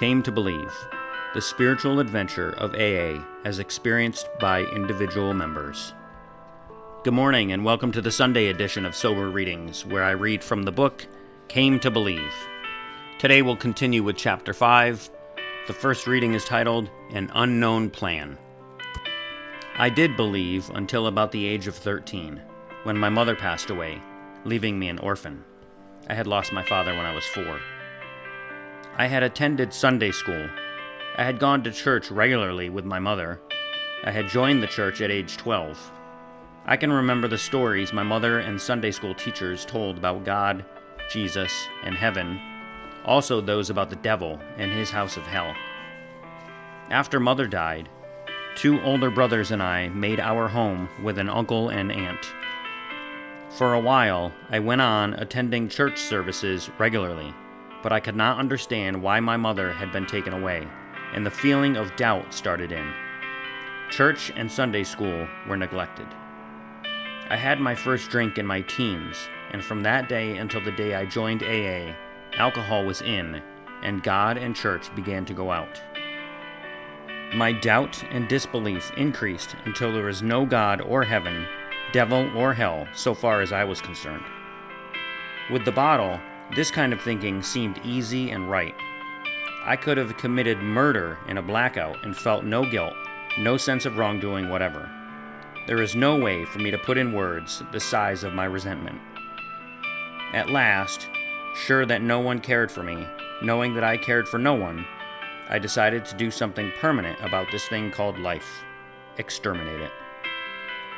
Came to Believe, the spiritual adventure of AA as experienced by individual members. Good morning and welcome to the Sunday edition of Sober Readings, where I read from the book Came to Believe. Today we'll continue with Chapter 5. The first reading is titled An Unknown Plan. I did believe until about the age of 13, when my mother passed away, leaving me an orphan. I had lost my father when I was 4. I had attended Sunday school. I had gone to church regularly with my mother. I had joined the church at age 12. I can remember the stories my mother and Sunday school teachers told about God, Jesus, and heaven, also those about the devil and his house of hell. After Mother died, 2 older brothers and I made our home with an uncle and aunt. For a while, I went on attending church services regularly, but I could not understand why my mother had been taken away, and the feeling of doubt started in. Church and Sunday school were neglected. I had my first drink in my teens, and from that day until the day I joined AA, alcohol was in, and God and church began to go out. My doubt and disbelief increased until there was no God or heaven, devil or hell, so far as I was concerned. With the bottle, this kind of thinking seemed easy and right. I could have committed murder in a blackout and felt no guilt, no sense of wrongdoing whatever. There is no way for me to put in words the size of my resentment. At last, sure that no one cared for me, knowing that I cared for no one, I decided to do something permanent about this thing called life. Exterminate it.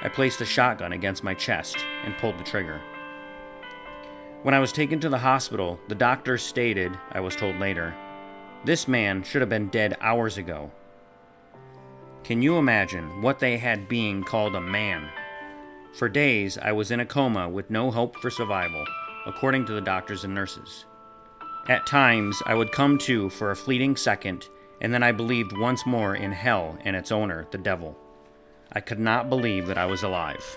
I placed a shotgun against my chest and pulled the trigger. When I was taken to the hospital, the doctor stated, I was told later, this man should have been dead hours ago. Can you imagine what they had being called a man? For days, I was in a coma with no hope for survival, according to the doctors and nurses. At times, I would come to for a fleeting second, and then I believed once more in hell and its owner, the devil. I could not believe that I was alive.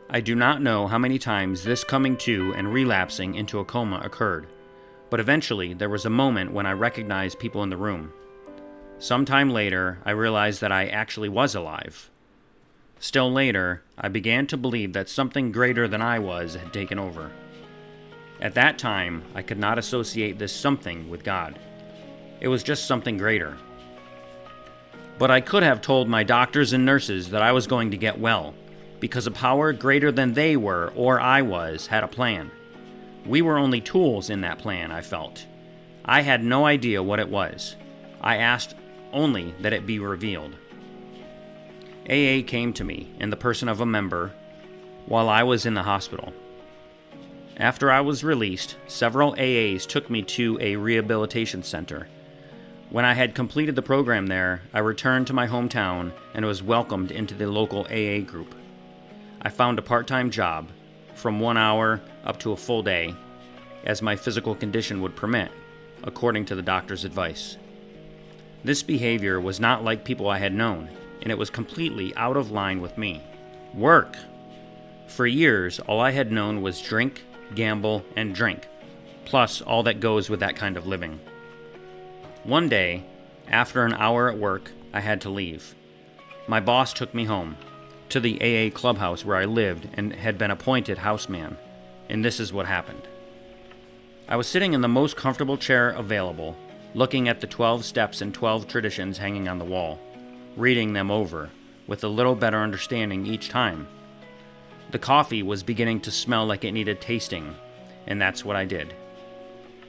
I do not know how many times this coming to and relapsing into a coma occurred, but eventually there was a moment when I recognized people in the room. Sometime later, I realized that I actually was alive. Still later, I began to believe that something greater than I was had taken over. At that time, I could not associate this something with God. It was just something greater. But I could have told my doctors and nurses that I was going to get well, because a power greater than they were or I was had a plan. We were only tools in that plan, I felt. I had no idea what it was. I asked only that it be revealed. AA came to me in the person of a member while I was in the hospital. After I was released, several AAs took me to a rehabilitation center. When I had completed the program there, I returned to my hometown and was welcomed into the local AA group. I found a part-time job, from 1 hour up to a full day, as my physical condition would permit, according to the doctor's advice. This behavior was not like people I had known, and it was completely out of line with me. Work! For years, all I had known was drink, gamble, and drink, plus all that goes with that kind of living. One day, after an hour at work, I had to leave. My boss took me home, to the AA clubhouse where I lived and had been appointed houseman, and this is what happened. I was sitting in the most comfortable chair available, looking at the 12 steps and 12 traditions hanging on the wall, reading them over, with a little better understanding each time. The coffee was beginning to smell like it needed tasting, and that's what I did.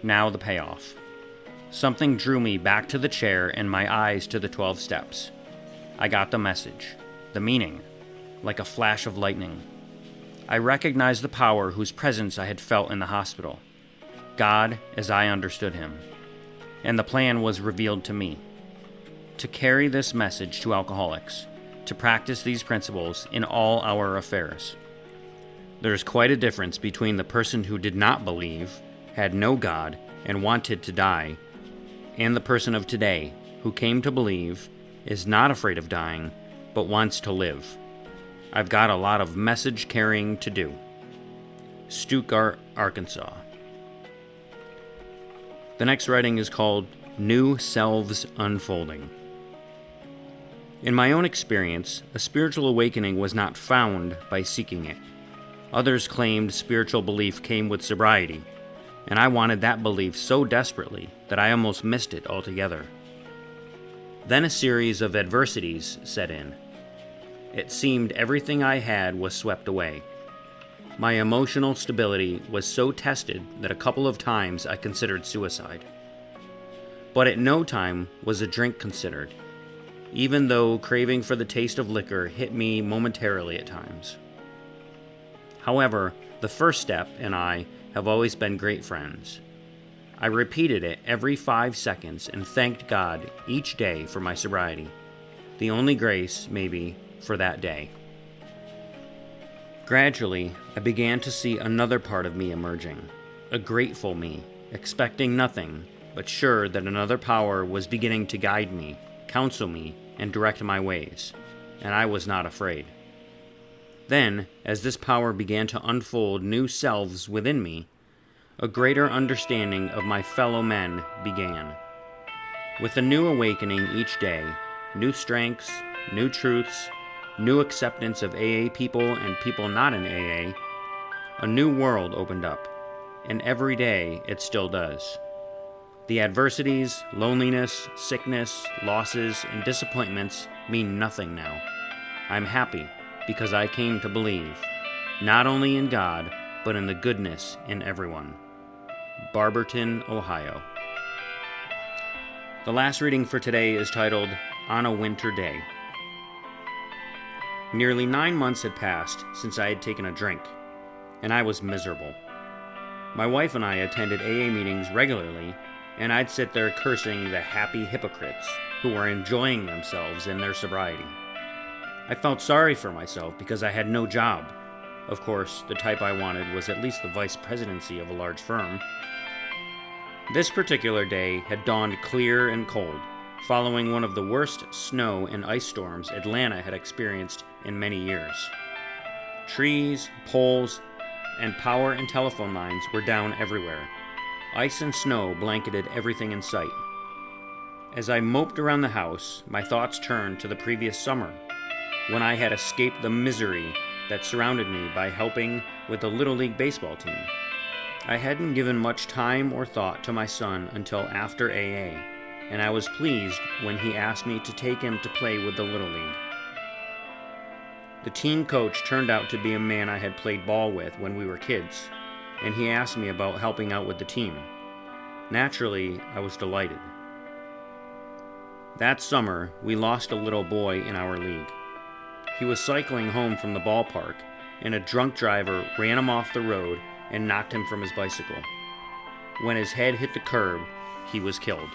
Now the payoff. Something drew me back to the chair and my eyes to the 12 steps. I got the message, the meaning, like a flash of lightning. I recognized the power whose presence I had felt in the hospital. God as I understood him. And the plan was revealed to me. To carry this message to alcoholics, to practice these principles in all our affairs. There is quite a difference between the person who did not believe, had no God, and wanted to die, and the person of today who came to believe, is not afraid of dying, but wants to live. I've got a lot of message carrying to do. Stuttgart, Arkansas. The next writing is called New Selves Unfolding. In my own experience, a spiritual awakening was not found by seeking it. Others claimed spiritual belief came with sobriety, and I wanted that belief so desperately that I almost missed it altogether. Then a series of adversities set in. It seemed everything I had was swept away. My emotional stability was so tested that a couple of times I considered suicide. But at no time was a drink considered, even though craving for the taste of liquor hit me momentarily at times. However, the first step and I have always been great friends. I repeated it every 5 seconds and thanked God each day for my sobriety, the only grace, maybe, for that day. Gradually, I began to see another part of me emerging, a grateful me, expecting nothing, but sure that another power was beginning to guide me, counsel me, and direct my ways, and I was not afraid. Then, as this power began to unfold new selves within me, a greater understanding of my fellow men began. With a new awakening each day, new strengths, new truths, new acceptance of AA people and people not in AA, a new world opened up, and every day it still does. The adversities, loneliness, sickness, losses, and disappointments mean nothing now. I'm happy because I came to believe, not only in God, but in the goodness in everyone. Barberton, Ohio. The last reading for today is titled, On a Winter Day. Nearly 9 months had passed since I had taken a drink, and I was miserable. My wife and I attended AA meetings regularly, and I'd sit there cursing the happy hypocrites who were enjoying themselves in their sobriety. I felt sorry for myself because I had no job. Of course, the type I wanted was at least the vice presidency of a large firm. This particular day had dawned clear and cold, following one of the worst snow and ice storms Atlanta had experienced in many years. Trees, poles, and power and telephone lines were down everywhere. Ice and snow blanketed everything in sight. As I moped around the house, my thoughts turned to the previous summer, when I had escaped the misery that surrounded me by helping with the Little League baseball team. I hadn't given much time or thought to my son until after AA, and I was pleased when he asked me to take him to play with the Little League. The team coach turned out to be a man I had played ball with when we were kids, and he asked me about helping out with the team. Naturally, I was delighted. That summer, we lost a little boy in our league. He was cycling home from the ballpark, and a drunk driver ran him off the road and knocked him from his bicycle. When his head hit the curb, he was killed.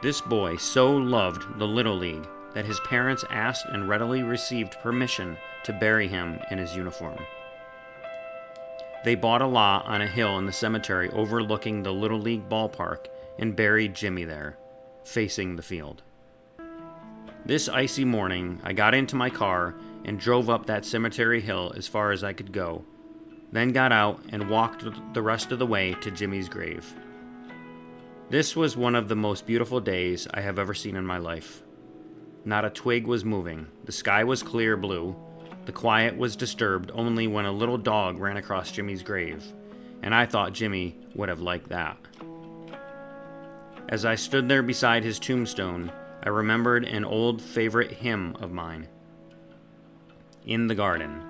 This boy so loved the Little League that his parents asked and readily received permission to bury him in his uniform. They bought a lot on a hill in the cemetery overlooking the Little League ballpark and buried Jimmy there, facing the field. This icy morning, I got into my car and drove up that cemetery hill as far as I could go, then got out and walked the rest of the way to Jimmy's grave. This was one of the most beautiful days I have ever seen in my life. Not a twig was moving, the sky was clear blue, the quiet was disturbed only when a little dog ran across Jimmy's grave, and I thought Jimmy would have liked that. As I stood there beside his tombstone, I remembered an old favorite hymn of mine, In the Garden.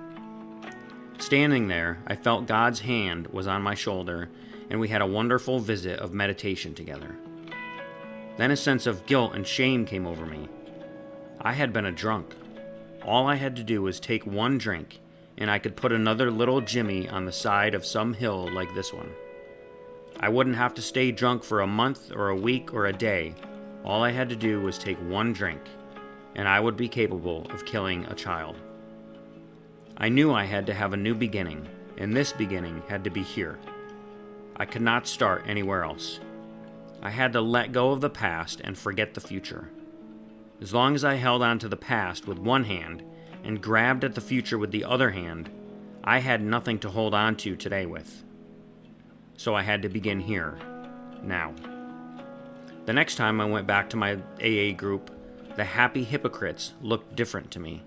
Standing there, I felt God's hand was on my shoulder, and we had a wonderful visit of meditation together. Then a sense of guilt and shame came over me. I had been a drunk. All I had to do was take one drink, and I could put another little Jimmy on the side of some hill like this one. I wouldn't have to stay drunk for a month or a week or a day. All I had to do was take one drink, and I would be capable of killing a child. I knew I had to have a new beginning, and this beginning had to be here. I could not start anywhere else. I had to let go of the past and forget the future. As long as I held on to the past with one hand and grabbed at the future with the other hand, I had nothing to hold on to today with. So I had to begin here, now. The next time I went back to my AA group, the happy hypocrites looked different to me.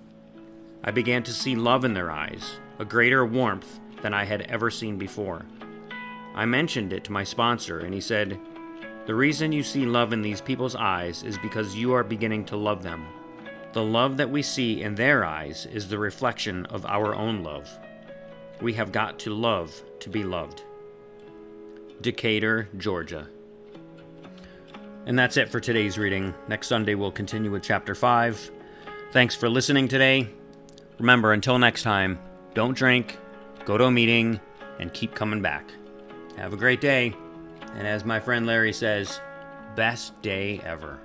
I began to see love in their eyes, a greater warmth than I had ever seen before. I mentioned it to my sponsor, and he said, "The reason you see love in these people's eyes is because you are beginning to love them. The love that we see in their eyes is the reflection of our own love. We have got to love to be loved." Decatur, Georgia. And that's it for today's reading. Next Sunday we'll continue with Chapter 5. Thanks for listening today. Remember, until next time, don't drink, go to a meeting, and keep coming back. Have a great day. And as my friend Larry says, best day ever.